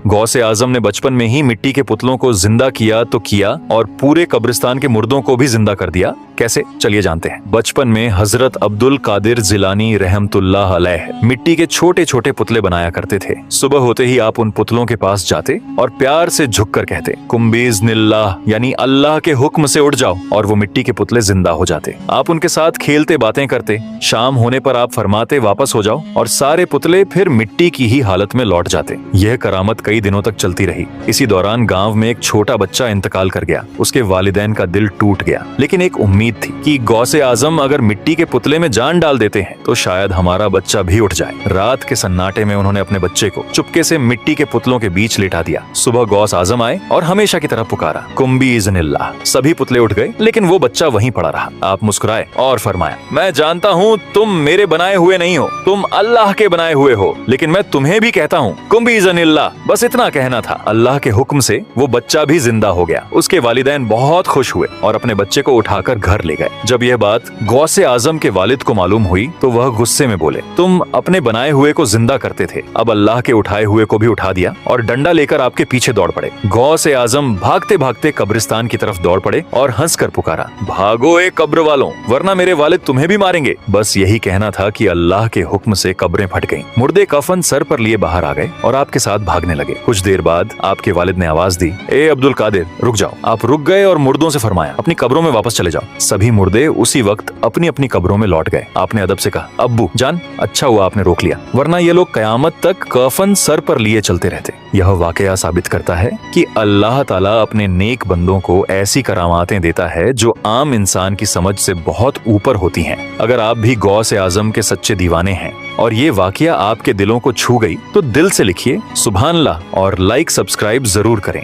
गौसे आजम ने बचपन में ही मिट्टी के पुतलों को जिंदा किया तो किया और पूरे कब्रिस्तान के मुर्दों को भी जिंदा कर दिया। कैसे, चलिए जानते हैं। बचपन में हजरत अब्दुल कादिर जिलानी रहमतुल्लाह अलैह मिट्टी के छोटे छोटे पुतले बनाया करते थे। सुबह होते ही आप उन पुतलों के पास जाते और प्यार से झुककर कहते, कुम बिइज़्निल्लाह, यानी अल्लाह के हुक्म से उठ जाओ, और वो मिट्टी के पुतले जिंदा हो जाते। आप उनके साथ खेलते बातें करते। शाम होने पर आप फरमाते वापस हो जाओ, और सारे पुतले फिर मिट्टी की ही हालत में लौट जाते। यह करामत कई दिनों तक चलती रही। इसी दौरान गांव में एक छोटा बच्चा इंतकाल कर गया। उसके वालिदैन का दिल टूट गया, लेकिन एक उम्मीद थी कि गौसे आजम अगर मिट्टी के पुतले में जान डाल देते हैं तो शायद हमारा बच्चा भी उठ जाए। रात के सन्नाटे में उन्होंने अपने बच्चे को चुपके से मिट्टी के पुतलों के बीच लेटा दिया। सुबह गौस आजम आए और हमेशा की तरह पुकारा, कुम बिइज़्निल्लाह। सभी पुतले उठ गए, लेकिन वो बच्चा वहीं पड़ा रहा। आप मुस्कुराए और फरमाया, मैं जानता हूँ तुम मेरे बनाए हुए नहीं हो, तुम अल्लाह के बनाए हुए हो, लेकिन मैं तुम्हें भी कहता हूँ कुम बिइज़्निल्लाह। बस इतना कहना था। अल्लाह के हुक्म से वो बच्चा भी जिंदा हो गया। उसके वालिदैन बहुत खुश हुए और अपने बच्चे को उठाकर घर ले गए। जब यह बात गौसे आजम के वालिद को मालूम हुई तो वह गुस्से में बोले, तुम अपने बनाए हुए को जिंदा करते थे, अब अल्लाह के उठाए हुए को भी उठा दिया, और डंडा लेकर आपके पीछे दौड़ पड़े। गौसे आजम भागते भागते कब्रिस्तान की तरफ दौड़ पड़े और हंसकर पुकारा, भागो ए कब्र वालों, वरना मेरे वालिद तुम्हें भी मारेंगे। बस यही कहना था कि अल्लाह के हुक्म से कब्रें फट गईं। मुर्दे कफन सर पर लिए बाहर आ गए और आपके साथ भागने लगे। कुछ देर बाद आपके वालिद ने आवाज दी, ए अब्दुल कादिर, रुक जाओ। आप रुक गए और मुर्दों से फरमाया, अपनी कब्रों में वापस चले जाओ। सभी मुर्दे उसी वक्त अपनी अपनी कब्रों में लौट गए। आपने अदब से कहा, अब्बू जान, अच्छा हुआ आपने रोक लिया, वरना ये लोग कयामत तक कफन सर पर लिए चलते रहते। यह वाकया साबित करता है कि अल्लाह ताला अपने नेक बंदों को ऐसी करामातें देता है जो आम इंसान की समझ से बहुत ऊपर होती हैं। अगर आप भी गौसे आजम के सच्चे दीवाने हैं और ये वाकया आपके दिलों को छू गई तो दिल से लिखिए सुभान अल्लाह और लाइक सब्सक्राइब जरूर करें।